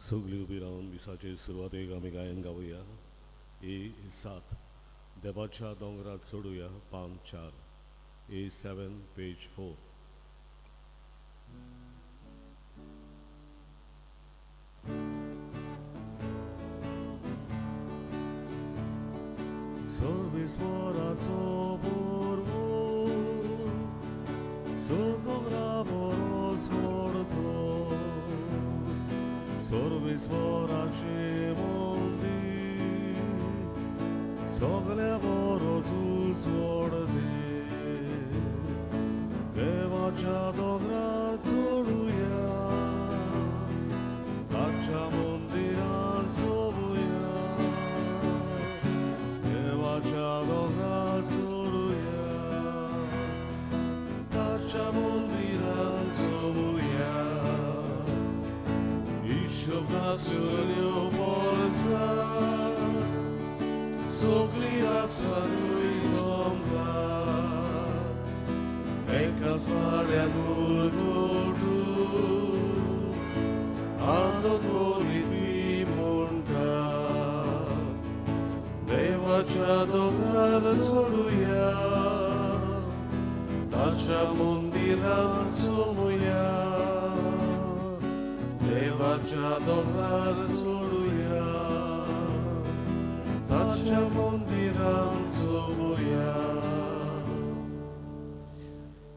सगळी उबी रावन दिसाचे सुरवातेक आमी गायन गावुया. A7 देवाच्या दोंगरार चडुया पान 4. A7 page 4. Sorbisporaco porwór, Sokograwo rozporto, Sorbisporaci mondi, Soglewo rozuzwordy, Dewacia dogra coruja, Dacia mondiran cobuja, Devacia dogra coruja, Dacia mondiran cobuja, Isho Gasolio Borza, Sogliața lui Zomba, Eka Sarian Murgotu, Andon Moriti Monta, Devacia dogar Zoluja, Dacia mondiran Zomuja, Devacia dogar Zoluja, Dacia mondiran Zomuja.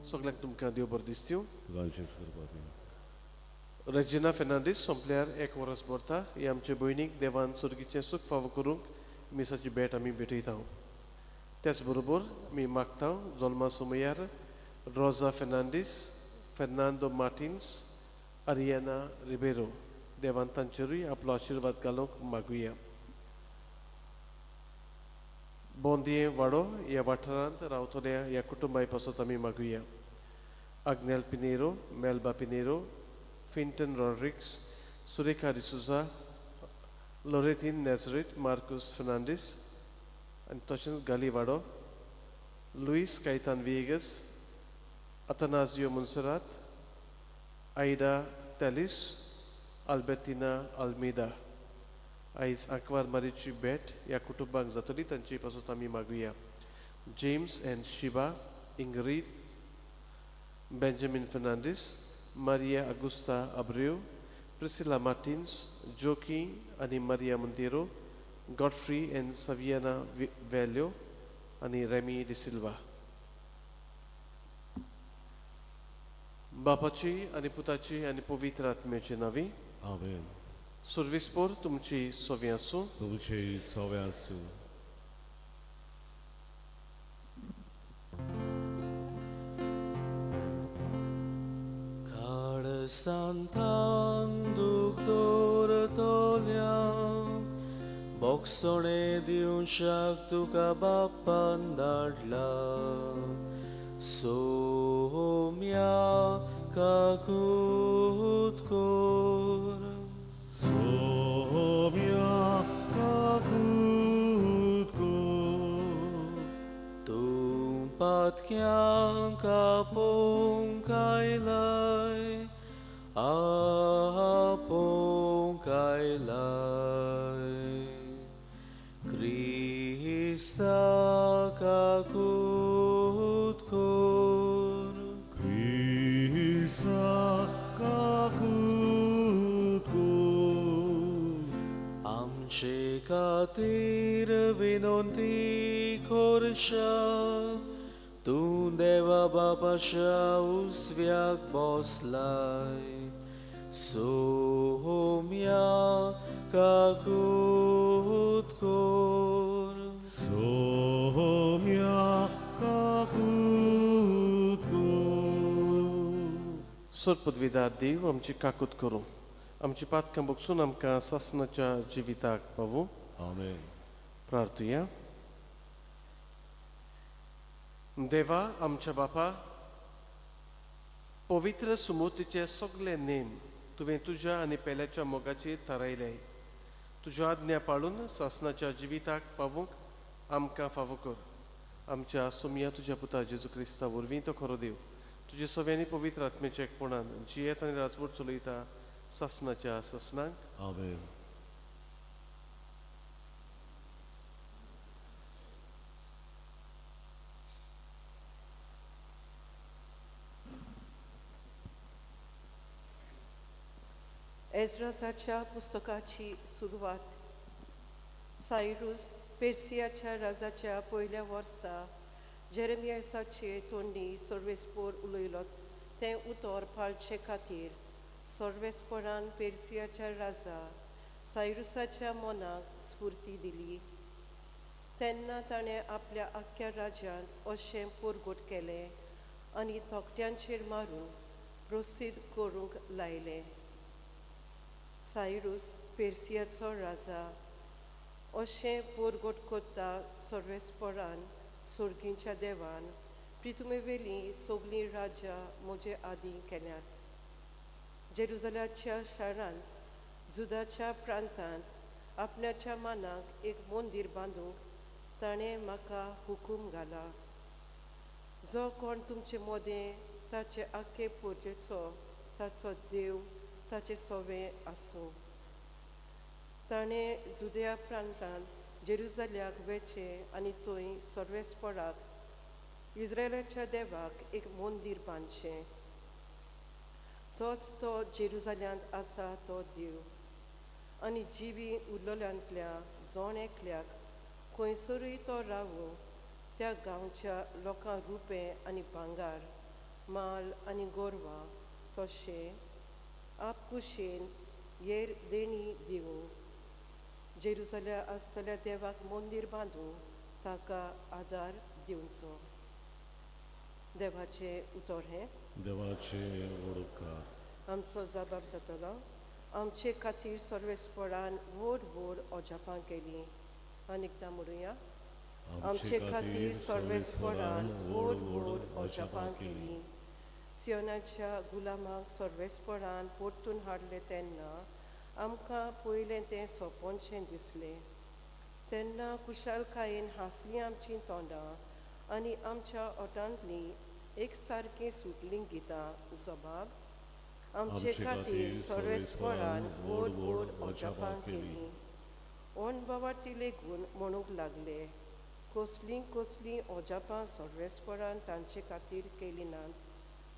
Sogleak तुमकां देव बरें दिसत्यो. तुकांचेच करपाती. Regina Fernandes सोंपल्यार 1 वरस भरता. ही आमचे भयणीक देवान सुर्गीचें सूख फावो करूंक मिसाची भेट आमी भेटयता. त्याच बरोबर मी मागता जल्मा समयार रोजा फेर्नांडीस, फेर्नांडो मार्टिन्स, आरियाना रिबेरो देवान तांचेरूय आपलो आशिर्वाद घालूंक मागुया. बोंदिये वाडो ह्या वाठारांत रावतल्या ह्या कुटुंबाय पासत आमी मागुया. आग्नेल पिनेरो, मेल्बा पिनेरो, फिंटन रॉड्रिक्स, सुरेखा डिसुजा, लोरेटीन नेझरेट, मार्कुस फेर्नांडीस आनी तशेंच गाली वाडो, लुईस कायतान विएगस, अतनाजियो मोन्सेरात, आयडा टेलिस, आल्बर्टिना आल्मेदा. आयज आंकवार मारीची भेट ह्या कुटुंबाक जातली तांचे पासत आमी मागुया. जेम्स एंड शिबा, इंग्रीड, बेंजामिन फेर्नांडीस, मारिया अगुस्ता अब्रेव, प्रिसिला मार्टिन्स, जोकी आनी मारिया मोंतेरो, गॉडफ्री एंड सवियाना वेल्यो आनी रेमी डिसिल्वा. बापाची आनी पुताची आनी पवित्र आत्म्याची नावी. आमेन. सुर्विस्पोर तुमची सोवी आसूं. तुमचे सवे आसूं. Santan duktor toliam Boksone diunshak tuka bapan dadla Somya kakutkor Somya kakutkor Tumpat kyang kapong kailay Apong kailay Krista kakutkor Krista kakutkor Amche katir vinonti korsha Tundeva babasha usvyak boslay Somya kakutkor Somya kakutkor सोरपदवीदार देव आमची काकूत करूं. आमची पातकां बगसून आमकां सासणाच्या जिविताक पावूं. आमेन. प्रार्थुया. देवा आमच्या बापा, पवित्र सुमूर्तीचे सगळे नेम तुवें तुज्या आनी पेल्याच्या मोगाचेर थारायले. तुज्या आज्ञा पाळून सासणाच्या जिविताक पावूंक आमकां फावो कर. आमच्या सोमया तुज्या पुता जेजू क्रिस्ता वरवीं तो खरो देव तुजे सव्यांनी पवित्र आत्म्याच्या एकपणान जियेत आनी राजवट चलयता ससनाच्या ससनांक आमेन. एज्रासाच्या पुस्तकाची सुरवात. सायरूस पेर्सियाच्या राजाच्या पयल्या वर्सा जेरेमियासाचे तोंडी सर्वेस्पोर उलयलो तें उतर पाळचे खातीर सर्वेस्पोरान पेर्सियाच्या राजा सायरुसाच्या मनाक स्फूर्ती दिली. तेन्ना ताणें आपल्या आख्या राज्यांत अशें परगट केलें आनी तोकट्यांचेर मारून प्रोसिद्ध करूंक लायलें. सायरूस पेर्सियाचो राजा अशें परगट कोत्ता सर्वेस्पोरान सुर्गीच्या देवान प्रितुमेवेली सगळीं राज्यां म्हजे आदीं केल्यात. जेरुसलेमाच्या शारांत जुदाच्या प्रांतांत आपणाच्या मानाक एक मंदीर बांदूंक ताणें म्हाका हुकूम घाला. जो कोण तुमचे मोदें ताचे आख्खे पोरजेचो ताचो देव ताचे सोवें आसूं. ताणें जुदया प्रांतांत जेरुसल्याक वेचें आनी थंय सर्वेस्पोराक इस्रायलाच्या देवाक एक मंदीर बांदचें. तोच तो जेरुसल्यांत आसा तो देव आनी जिवी उरलेल्यांतल्या जोण एकल्याक खंयसरूय तो रावूं त्या गांवच्या लोकांक रुपें आनी भांगार, माल आनी गोरवां तशें आपकुशेन येर देणी दिवंक. जेरुसल्या आसतल्या देवाक मंदीर बांदूंक ताका आदार दिवचो. देवाचे उतर हें. देवाचे ओडकार. आमचो जबाब जातलो. आमचे खातीर सर्वेस्पोरान व्हड व्हड अजापां केलीं. आनीकदां म्हणुया. आमचे खातीर सर्वेस्पोरान व्हड व्हड अजापां केलीं. सियोनाच्या गुलामाक सर्वेस्पोरान परतून हाडले तेन्ना आमकां पयलें तें सोंपोनशें दिसलें. तेन्ना कुशालकायेन हांसलीं आमचीं तोंडां आनी आमच्या ओठांतलीं एक सारकीं सुटलीं गितां. जबाब. आमचे खातीर सर्वेस्पोरान व्हड व्हड अजापां केलीं. ओणभवाटी लेगून म्हणूंक लागले, कसलीं कसलीं अजापां सर्वेस्पोरान तांचे खातीर केलीं नात.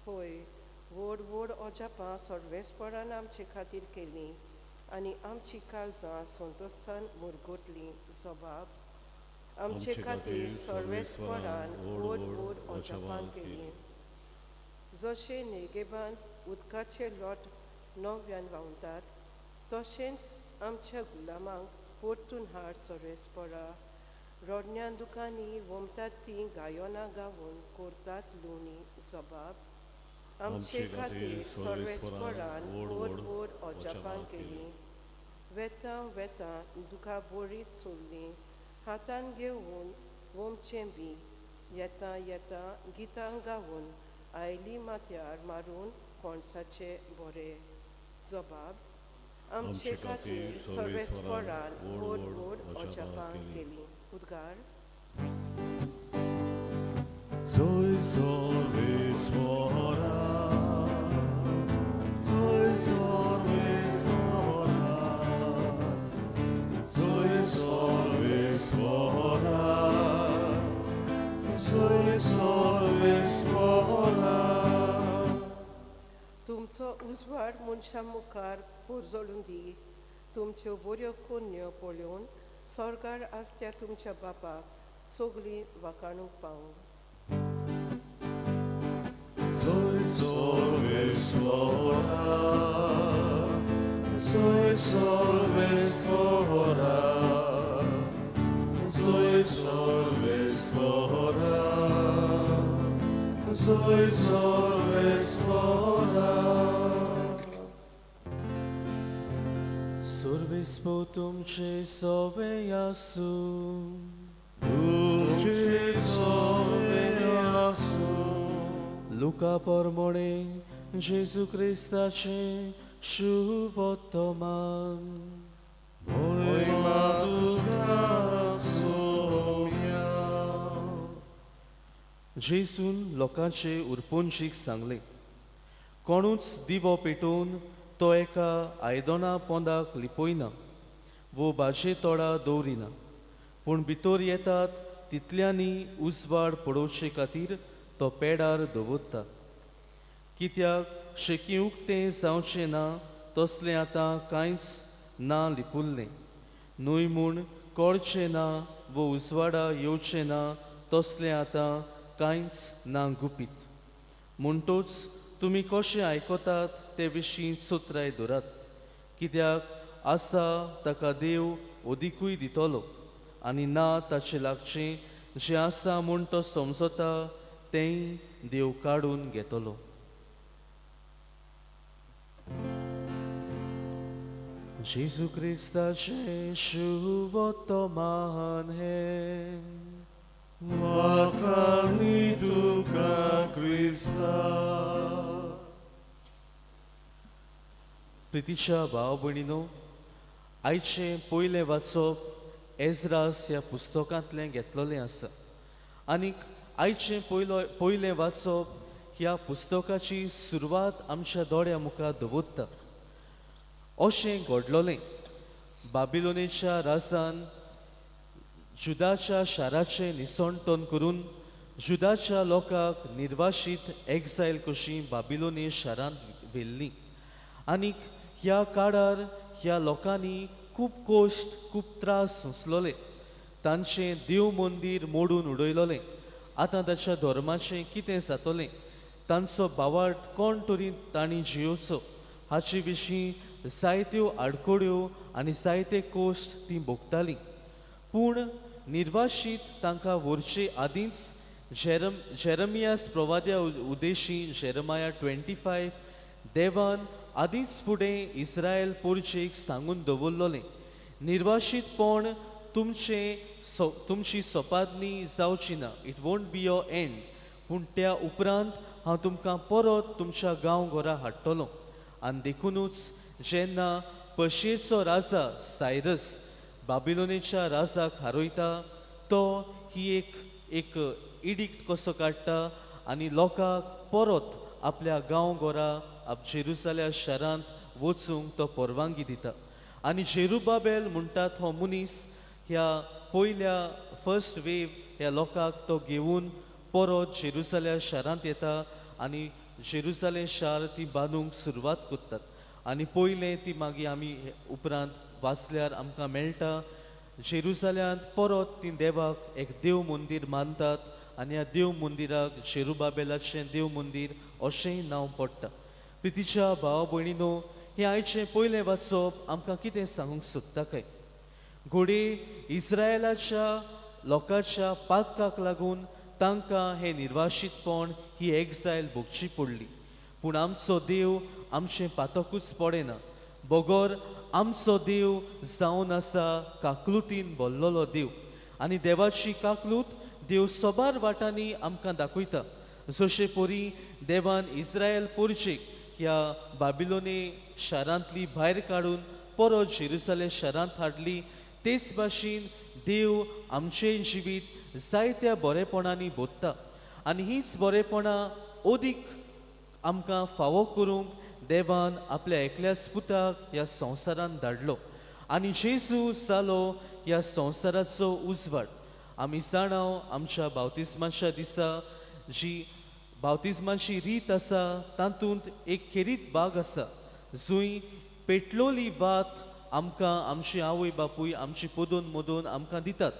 होय, व्हड व्हड अजापां सर्वेस्पोरान आमचे खातीर केलीं आनी आमचीं काळजां संतोशान मुरगोटलीं. जबाब. आमचे खातीर सर्वेस्पोरान व्हड व्हड अजापां केलीं. जशें नेगेबांत उदकाचे लोट नव्यान व्हांवतात तशेंच आमच्या गुलामांक परतून हाड सर्वेस्पोरा. रोडण्या दुकांनी वमतात तीं गायोनां गावून करतात लुवणी. जबाब. आमचे खातीर सर्वेस्पोरान व्हड व्हड अजापां केलीं. वेतां वेतां दुखां बोरीत चोरलीं. हातान घेवन वमचें बी. येतां येतां गितां गावून आयलीं माथ्यार मारून कोणसाचे बरें. जबाब. आमचे खातीर सर्वेस्पोरान व्हड व्हड अजापां केलीं. उद्गार. Soy सर्वेस्पोरा, soy सर्वेस्पोरा, soy सर्वेस्पोरा, soy सर्वेस्पोरा. तुमचो उजवाड मनशां मुखार पोरजोळून दी. तुमच्यो बऱ्यो कन्यो पळोवन स्वर्गार आसत्या तुमच्या बापाक सगळीं वाखाणूंक पावूं. Soy सर्वेस्पोरा, soy सर्वेस्पोरा, soy सर्वेस्पोरा, soy सर्वेस्पोरा. Survispo तुमचे सोवे आसूं. तुमचे सोवे आसूं. लुका परमोणे जेजू क्रिस्ताचे शुभ वर्तमान. Voima tuka soumia. जेजून लोकांचे उरपोनशीक सांगले, कोणूच दिवो पेटोवन तो एका आयदोना पोंदाक लिपोयना वो भाजे तोडा दवरिना, पूण भितर येतात तितल्यांनी उजवाड पडोवचे खातीर तो पेडार दवरता. कित्याक शेकी उक्तें जावचें ना तसलें आतां कांयच ना लिपुल्लें. न्हय म्हूण कोडचें ना वो उजवाडा येवचें ना तसलें आतां कांयच ना गुपीत. म्हणटूच तुमी कशें आयकतात ते विशीं चोत्राय दवरात. कित्याक आसा ताका देव ओदिकूय दितलो, आनी ना ताचे लागचें जें आसा म्हूण तो समजता तेंय देव काडून घेतलो. जेजू क्रिस्ताचें शुभ वर्तमान हें म्हाका न्ही तुका क्रिस्ता. प्रितीच्या भाव भयणीनो, आयचें पयलें वाचप एजरास ह्या पुस्तकांतलें घेतलेलें आसा. आनीक आयचें पयलें वाचप ह्या पुस्तकाची सुरवात आमच्या दोळ्या मुखार दवरता. अशें घडलोलें बाबिलोनेच्या राजान जुदाच्या शाराचें निसंतोन करून जुदाच्या लोकांक निर्वाशीत एक्झायल कशीं बाबिलोने शारांत व्हेल्लीं. आनीक ह्या काळार ह्या लोकांनी खूब कोश्ट खूब त्रास सोंसलोले. तांचें देव मंदीर मोडून उडयलोलें. आतां ताच्या धर्माचें कितें जातलें, तांचो बावार्थ कोण तरी तांणी जियोचो हाचे विशीं जायत्यो आडकोड्यो आनी जायते कोश्ट तीं भोगतालीं. पूण निर्वाशीत तांकां व्हरचे आदींच जेरमियास प्रवाद्या उद्देशीं जेरमाया 25 देवान आदींच फुडें इस्रायल पोरचेक सांगून दवरलोलें, निर्वाशीतपण तुमची सोपादनी जावची ना, it won't be your end, पूण त्या उपरांत हांव तुमकां परत तुमच्या गांव घरा हाडटलों. आनी देखूनच जेन्ना पर्शियेचो राजा सायरस बाबिलोनेच्या राजाक हारयता, तो ही एक इडिक्ट कसो काडटा आनी लोकांक परत आपल्या गांव घरा जेरुसलेम शारांत वचूंक तो परवानगी दिता. आनी जेरुबाबेल म्हणटात हो मनीस ह्या पयल्या फर्स्ट वेव ह्या लोकांक तो घेवन परत जेरुसलेम शारांत येता आनी जेरुसलेम शार ती बांदूंक सुरवात करतात. आनी पयलें ती मागीर आमी उपरांत वाचल्यार आमकां मेळटा जेरुसल्यांत परत ती देवाक एक देव मंदीर मानतात आनी ह्या देव मंदिराक जेरुबाबेलाचें देव मंदीर अशेंय नांव पडटा. प्रितीच्या भाव भयणीनो, हें आयचें पयलें वाचप आमकां कितें सांगूंक सोदता काय? घोडे इस्रायेलाच्या लोकांच्या पातकाक लागून तांकां हें निर्वाशीतपण ही एक्झायल भोगची पडली. पूण आमचो देव आमचें पातकूच पडेना. बोगोर आमचो देव जावन आसा काकलुतीन भरलोलो देव. आनी देवाची काकलूत देव सोबार वाटांनी आमकां दाखयता. जशे परी देवान इस्रायल पोरचेक ह्या बाबिलोने शारांतली भायर काडून परत जेरुसलेम शारांत हाडली, तेच भाशेन देव आमचें जिवीत जायत्या बरेपणांनी भोगता. आनी हीच बरेपणां ओदीक आमकां फावो करूंक देवान आपल्या एकल्याच पुताक ह्या संवसारांत धाडलो. आनी जेजू जालो ह्या संवसाराचो उजवाड. आमी जाणाव आमच्या बावतिस्माच्या दिसा जी बावतिस्माची रीत आसा तातूंत एक खेरीत भाग आसा जंय पेटलोली वात आमकां आमची आवय बापूय आमची पोदोन मोदोन आमकां दितात.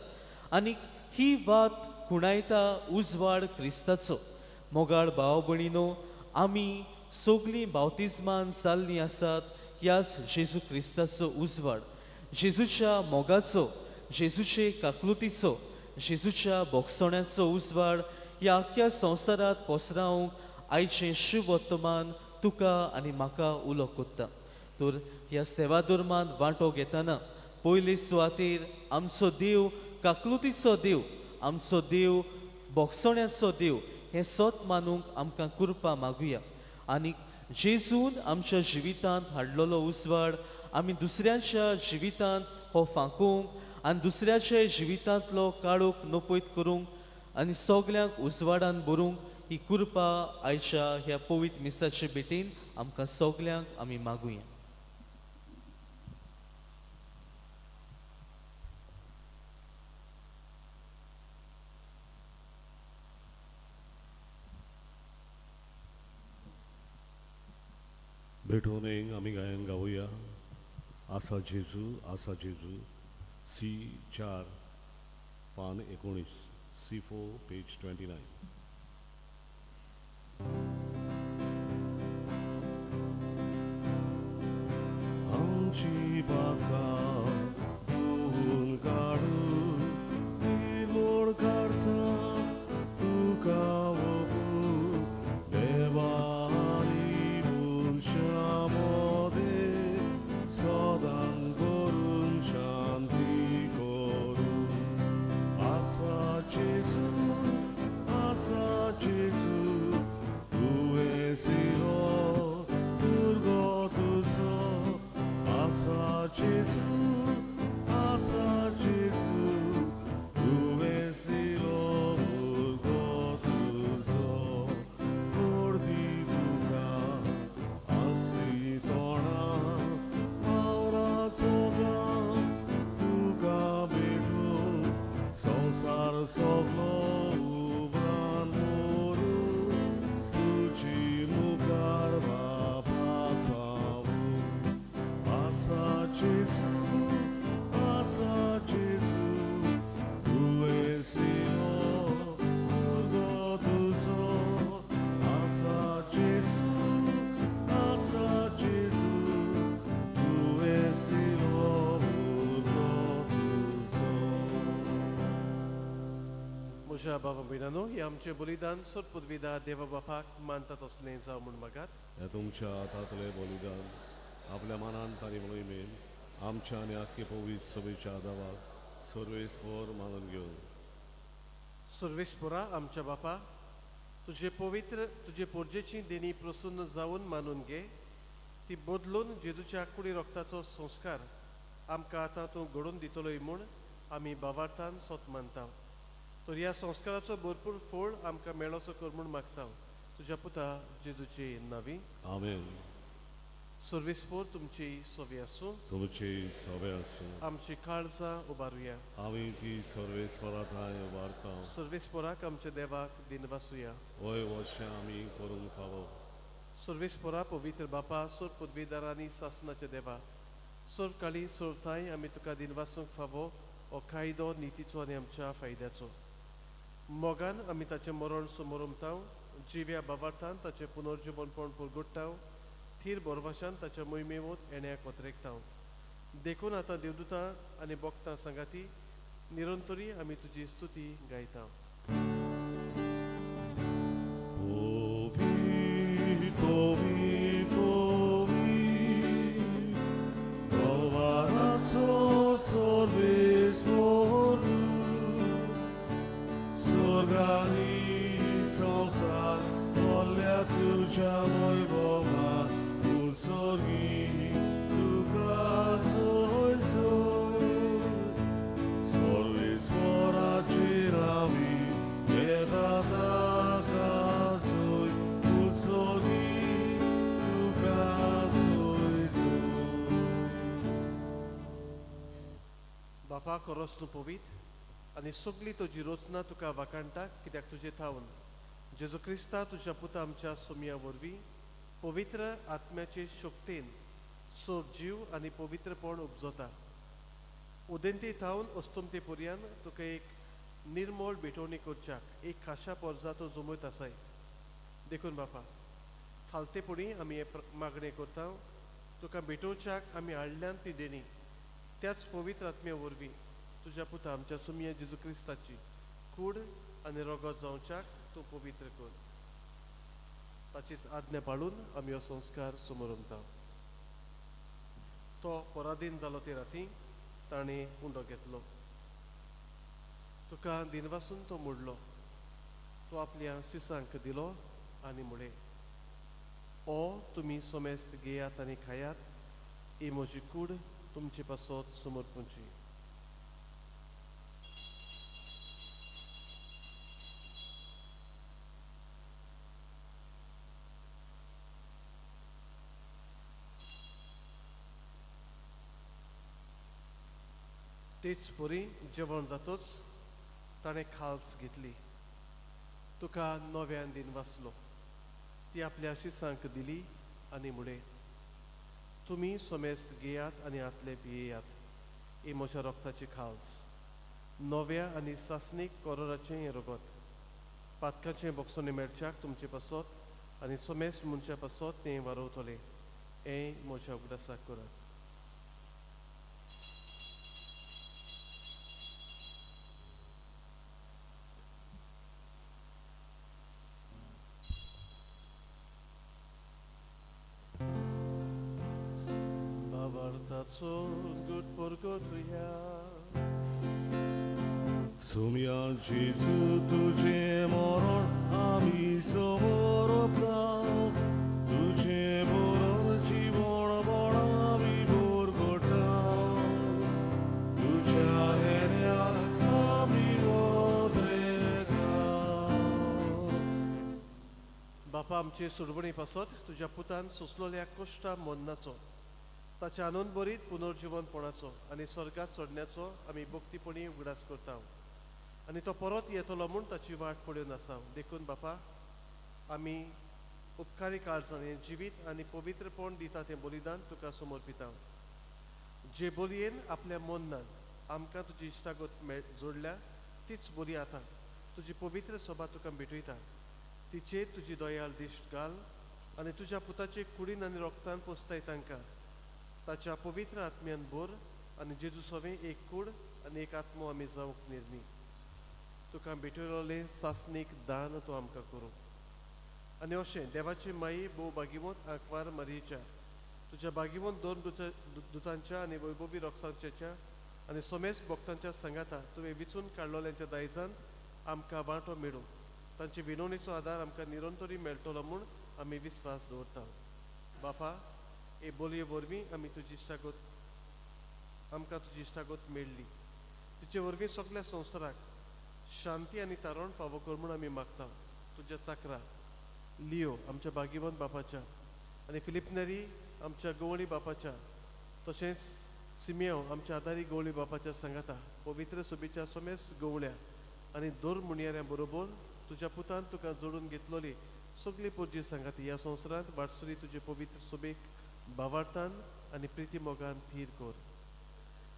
आनीक ही वात खुणायता उजवाड क्रिस्ताचो. मोगाळ भाव भयणीनो, आमी सगलीं बावतिस्मान जाल्लीं आसात ह्याच जेजू क्रिस्ताचो उजवाड. जेजूच्या मोगाचो, जेजूचे काकलुतीचो, जेजूच्या भोगसण्याचो उजवाड ह्या आख्या संवसारांत पसरावंक आयचें शुभ वर्तमान तुका आनी म्हाका उलो कोत्ता. तर ह्या सेवा धर्मांत वांटो घेतना पयले सुवातेर आमचो देव काकलुतीचो देव, आमचो देव भोगसण्याचो देव हें सत मानूंक आमकां कृपा मागुया. आनीक जेजून आमच्या जिवितांत हाडलोलो उजवाड आमी दुसऱ्यांच्या जिवितांत हो फांकूंक आनी दुसऱ्याच्या जिवितांतलो काळोख नपयत करूंक आनी सगल्यांक उजवाडान भरूंक ही कृपा आयच्या ह्या पवित्र मिसाचे भेटेन आमकां सगल्यांक आमी मागुया. भेटवणेक आमी गायन गावुया. आसा जेजू सी 4 पान 19 C4 पेज 29. आमची बाका धुवून काडू निवळ काडचा तुका वगू देवानी मनशामोदे सदां करून शांती करू. आसा जेजू तुवें सिरो दुर्गो तुजो. आसा जेजू तुवें सिरो दुर्गो तुजो. गर्दी तुका आसी तोणा वावराचो गाम तुका भेटून संवसार सगलो उबरान मोरू तुजी मुखार बापाक पावू. आसा जेजू तुवें सिरो दुर्गो तुजो. आसा जेजू तुवें सिरो दुर्गो तुजो. म्हज्या भावा भयणांनो, हे आमचें बलिदान सोदपदविदा देवा बापाक मानतात असलें जावं म्हूण मागात. हें तुमच्या हातांतलें बलिदान आपल्या मनान तारी मोहिमेन आमच्या आनी आख्खे पवित्र सभेच्या आदाराक सर्वेस्पर मानून घेवन. सर्वेस्परा आमच्या बापा, तुजे पोरजेची देणी प्रसन्न जावन मानून घे. ती बदलून जेजूच्या कुडी रोगताचो संस्कार आमकां आतां तूं घडोवन दितलोय म्हूण आमी भावार्थान सोत मानता. तर ह्या संस्काराचो भरपूर फळ आमकां मेळोसो कर म्हूण मागता. तुज्या पुता जेजूचे नांवी आमेन. सर्वेस्पर तुमची सोवी आसूं. तुमची सभे आसूं. आमची काळजां उबारुया. आमी ती सर्वेस्परा थंय उबारता. सर्वेस्पराक आमच्या देवाक दिनवासुया. वय वर्षां आमी करूंक फावो. सर्वेस्परा पवित्र बापा, सोर पदवीदारांनी सासनाचे देवा, सोर काळी सोरताय आमी तुका दिनवासूंक फावो हो कायदो नितीचो आनी आमच्या फायद्याचो. मोगान आमी ताचें मरण समोर उमताव. जिव्या बाबार्थान ताचें पुनर्जीवनपण पुरगुट्टाव. थीर बोरवाशान ताच्या मोहिमेवत येण्याक वतरेकताव. देखून आतां देवदूतां आनी भक्तां सांगाती निरंतरी आमी तुजी स्तुती गायता. Tuja wojwowa usorgi tuka zoj. Sorry czirami nie taka zoj. Usorgi tuka zoj. बापा खरोच तूं पवीत आनी सगळी तुजी रचना तुका वाकाणटा, कित्याक तुजे थावन जेजू क्रिस्ता तुज्या पुता आमच्या सोमया वरवीं पवित्र आत्म्याचे शक्तीन सोब जीव आनी पवित्रपण उपजता. उदेंते थावन अस्तुमते पर्यान तुका एक निर्मळ भेटवणी करच्याक एक खाशा पोरजा तो जमयत आसाय. देखून बापा खालतेपणी आमी हे मागणें करता. तुका भेटोवच्याक आमी हाडल्यान ती देणी त्याच पवित्र आत्म्या वरवीं तुज्या पुता आमच्या सोमया जेजू क्रिस्ताची कूड आनी रगत जावच्याक तूं पवित्र कर. ताचीच आज्ञा पाळून आमी हो संस्कार समोर उमता. तो पराधीन जालो ते राती ताणें उंडो घेतलो. तुका दिनवासून तो मोडलो. तो आपल्या शिसांक दिलो आनी म्हळें, ओ तुमी सोमेस्त घेयात आनी खायात. ही म्हजी कूड तुमचे पासत समर्पणची. तीच पुरी जेवण जातोच ताणें खाल्स घेतली. तुका नव्यान दिन वाचलो. ती आपल्या शिसांक दिली आनी मुळे तुमी सोमेस्त घेयात आनी आतले पियेयात. ही म्हज्या रोगताची खाल्स. नव्या आनी सासणीक कोरोराचें हें रगत. पातकाचें बोगसोनी मेळच्याक तुमचे पासत आनी सोमेस्त मनशा पासत तें वारोवतले. हें म्हज्या उगडासाक करात. Bawartaco gut porgotuja. Sumia Jezu tuझे मरण आमी समर्पणां. तुझे बरोर जीवन बळावी बोरगोटां. तुझ्या हेण्यार आमी वद्रेकां. बापा आमचे सुडवणी पासत तुज्या पुतान सोंसलोल्या कश्टा मोन्नाचो ताच्या आनंद बरीत पुनर्जीवनपणाचो आनी स्वर्गात चडण्याचो आमी भक्तीपणी उगडास करता. आनी तो परत येतलो म्हूण ताची वाट पळोवन आसा. देखून बापा आमी उपकारी काळजांनी जिवीत आनी पवित्रपण दिता तें बलिदान तुका समर्पिता. जे बलयेन आपल्या मोन्नान आमकां तुजी इश्टागत जोडल्या तीच बरी आतां तुजी पवित्र सभा तुका भेटयता. तिचेर तुजी दयाळ दिश्ट घाल आनी तुज्या पुताचे कुडीन आनी रोगतान पोसताय तांकां ताच्या पवित्र आत्म्यान भर आनी जेजू सवें एक कूड आनी एक आत्मो आमी जावंक निर्मी. तुका भेटयलोलें सासणीक दान तूं आमकां करूं. आनी अशें देवाचे माई भोव बागिवंत आंकवार मारयेच्या तुज्या बागिवंत दोन दुतांच्या आनी वैभवी रोगसांच्या आनी सोमेस्त भक्तांच्या सांगाता तुवें विचून काडलोल्यांच्या दायजांत आमकां वांटो मेळूं. तांचे विनवणेचो आदार आमकां निरंतरी मेळटलो म्हूण आमी विस्वास दवरता. बापा हे बोलये वरवीं आमी तुजी इश्टागत आमकां तुजी इश्टागत मेळ्ळी. तुजे वरवीं सगळ्या संवसाराक शांती आनी तारण फावो कर म्हूण आमी मागता. तुज्या चाकरा लियो आमच्या बागिवंत बापाच्या आनी फिलिपनेरी आमच्या गवळी बापाच्या तशेंच सिमियो आमच्या आदारी गवळी बापाच्या सांगाता पवित्र सभेच्या सोमेस्त गवळ्या आनी दोर मुणयाऱ्यां बरोबर तुज्या पुतान तुका जोडून घेतलोली सगळी पोरजी सांगाती ह्या संवसारांत वाटसुरी तुजे पवित्र सभेक बावार्थान आनी प्रिती मोगान थीर कर.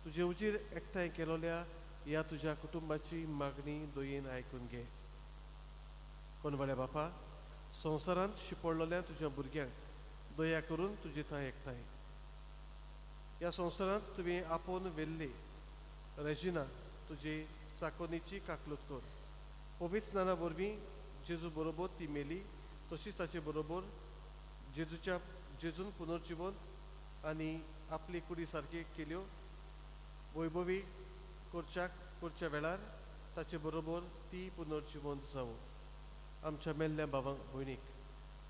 तुजे उजीर एकठांय केलोल्या ह्या तुज्या कुटुंबाची मागणी दोयेन आयकून घे. कोणवाड्या बापा संवसारांत शिपडलोल्या तुज्या भुरग्यांक दया करून तुजी थंय एकठांय. ह्या संवसारांत तुवें आपोवन वेल्ली रेजिना तुजे चाकोनीची काकलूत कर. पवित्र स्नाना वरवीं जेजू बरोबर ती मेली तशीच ताचे बरोबर जेजून पुनर्जीवन आनी आपली कुडी सारकी केल्यो वैभवी करच्या वेळार ताचे बरोबर ती पुनर्जीवंत जावं. आमच्या मेल्ल्या भावांक भयणीक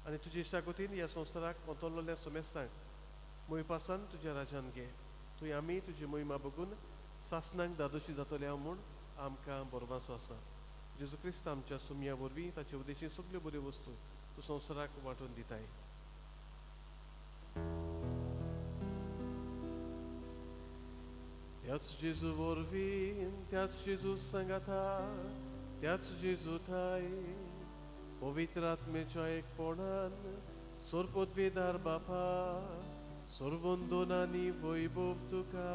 आनी तुजे इश्टागतीन ह्या संवसाराक ओतरलोल्या सोमेस्तांक मोहिपासान तुज्या राजान घे. थंय आमी तुजी मोहिमा बघून सासणांक दादोशी जातल्या म्हूण आमकां बरवासो आसा. जेजू क्रिस्त आमच्या सुमया वरवीं ताचे उदेशी सगल्यो बऱ्यो वस्तू तूं संवसाराक वांटून दिताय. त्याच जेजू वरवीं त्याच जेजू सांगाता त्याच जेजू थंय पवित्र आत्मेच्या एकपणान सोरपदवेदार बापा सर्वोंदोनांनी वैभव तुका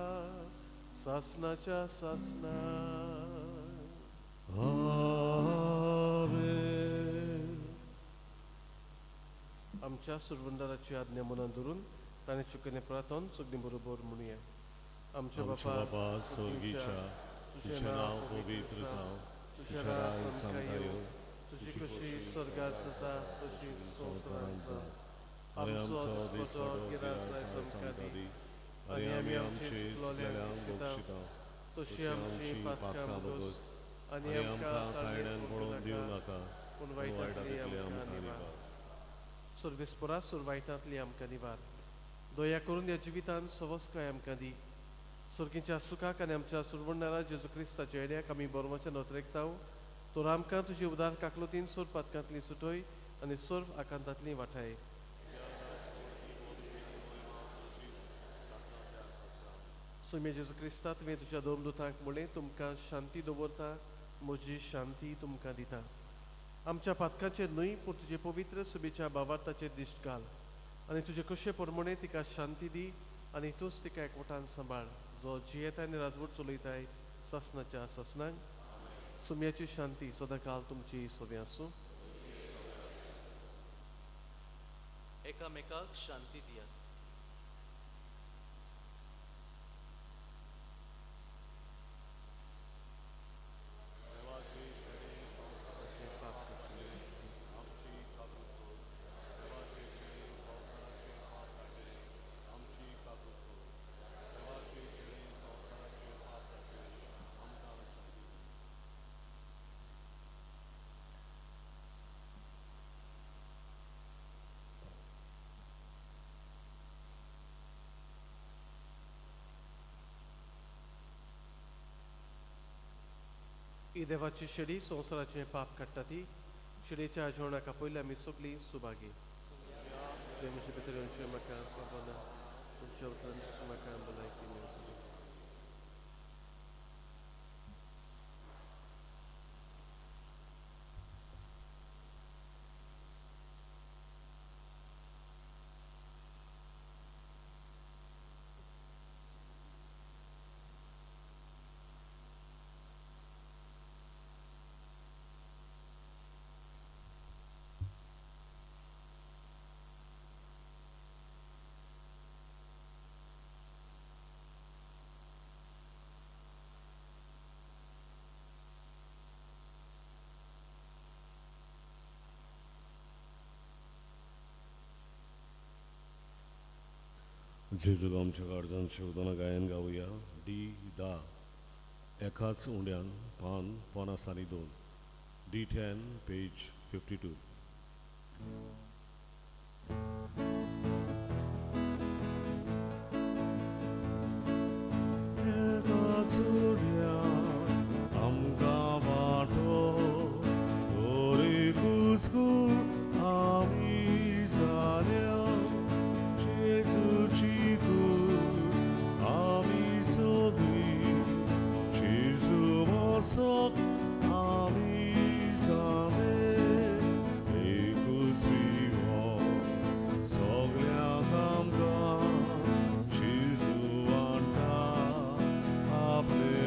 सासणाच्या सासणा. आमेन. आमच्या सुरवंदाराची आज्ञा मनान धरून ताणें चुकने प्रार्थन सगळीं बरोबर म्हणुया. आमच्या बापा स्वर्गीच्या तुझें नांव पवित्र जावं. तुझें राज समकाय येवं. तुजी कशी स्वर्गात जाता तशी संवसारांत जावं. आमचो दिसपटो गिरास आयज आमकां दी आनी आमी आमचे चुकलोल्यांक बक्षिता तशी आमची पातकां बोगस आनी आमकां ताळण्यान पडोवन दिवं नाका पूण वायटांतली आमकां निवार. सर्वेस्परा सुरवायटांतली आमकां निवार. दया करून ह्या जिवितांत सवस्काय आमकां दी. सर्गीच्या सुखाक आनी आमच्या सुरवणारा जेजू क्रिस्ताच्या येड्याक आमी बरोवच्या नोतरेकताव. तर आमकां तुजी उदार काकलुतीन सोर पातकांतली सुटय आनी सोर आकांतांतली वाठाय. सुम्या जेजू क्रिस्ता तुवें तुज्या दोन दुतांक म्हणलें तुमकां शांती दवरता म्हजी शांती तुमकां दिता आमच्या पातकांचेर न्हय पूण तुजे पवित्र सुबेच्या भावार्थाचेर दिश्ट घाल आनी तुजे कशे प्रमाणे तिका शांती दी आनी तूंच तिका एकवटान सांबाळ जो जियेताय आनी राजवट चलयताय ससनाच्या ससनांक सुम्याची शांती सदांकाळ तुमची सोबे आसूं एकामेकाक शांती दियात ही देवाची शेडी संवसाराचें पाप काडटा ती शेडीच्या जेवणाक पयलीं आमी सगळीं सुभागी जे म्हजे भितर अंश म्हाका सांगना तुमच्या उतरान म्हाका भलायकी मेळटली जेजूक आमच्या काळजान शेवदाना गायन गावया D10 एकाच उंड्यान पान 52 D10 पेज 52 एकाच उंड्यान आमकां वाटो दोरी कुचकून आमी जाल्या जेजूची कूड आमी सगळीं जेजू मोसोक आमी जाले एकूच विगो सगळ्यांक आमकां जेजू वांटा आपले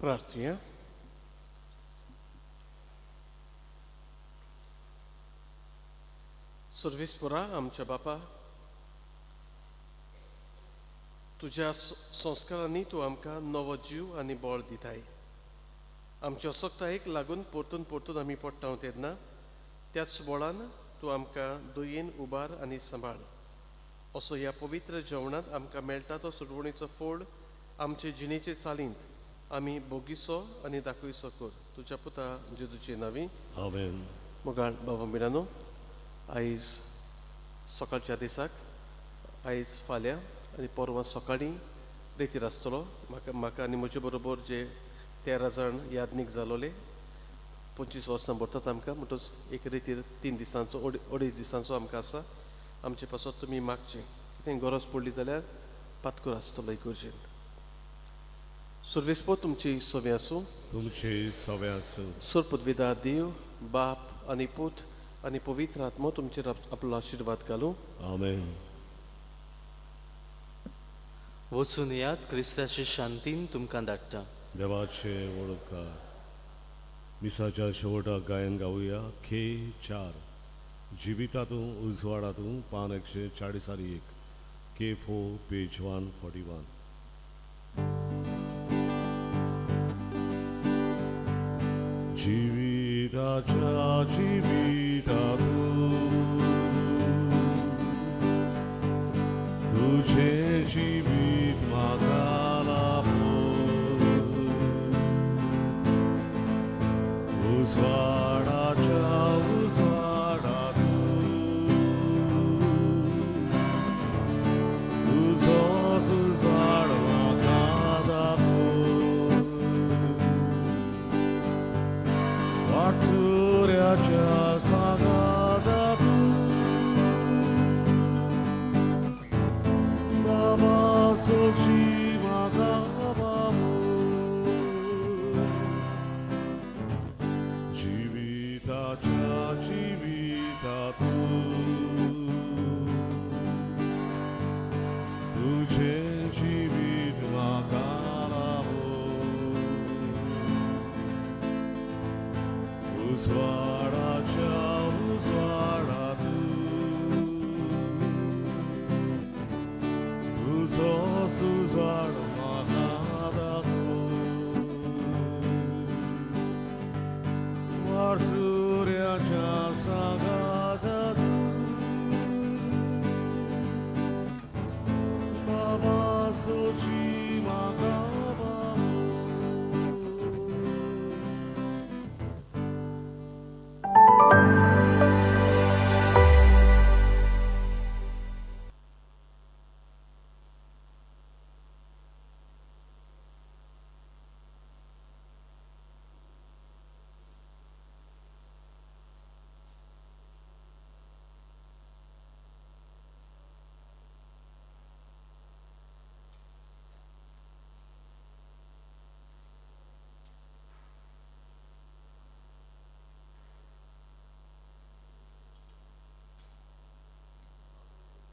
प्रार्थूया. सर्वेस्परा आमच्या बापा, तुज्या संस्कारांनी तूं आमकां नवो जीव आनी बळ दिताय. आमच्या सख्तायेक लागून परतून परतून आमी पडटा तेन्ना त्याच बळान तूं आमकां दुयेन उबार आनी सांबाळ. असो ह्या पवित्र जेवणांत आमकां मेळटा तो सुडवणीचो फोड आमचे जिणेचे चालींत आमी बोगिसो आनी दाखयसो कर. तुज्या पुता जेजूचे नांवी. आमेन. मोगाळ बाबा मिरानो, आयज सकाळच्या दिसाक आयज फाल्यां आनी परवां सकाळीं रेतीर आसतलो. म्हाका आनी म्हजे बरोबर जे 13 जाण यादनीक जालोले 25 वर्सां भरतात आमकां म्हणटच एक रेतीर 3 दिसांचो 2.5 दिसांचो आमकां आसा. आमचे पासत तुमी मागचे कितें गरज पडली जाल्यार पातकूर आसतलो इगर्जेंत. सर्वेस्पो तुमची सवे आसूं. तुमचे सवे आसूं. सुरपदविदा देव बाप आनी पूत आनी पवित्र आत्मो तुमचेर आपलो आशिर्वाद घालूं. आमेन. वचून यात, क्रिस्ताची शांतीन तुमकां धाडटा. देवाचे वळखकार. मिसाच्या शेवटाक गायन गावया. खे 4 जिवितातूं उजवाडातूं पान 141. K4 page 141. जिविताच्या जिवितातूं तुझे जीव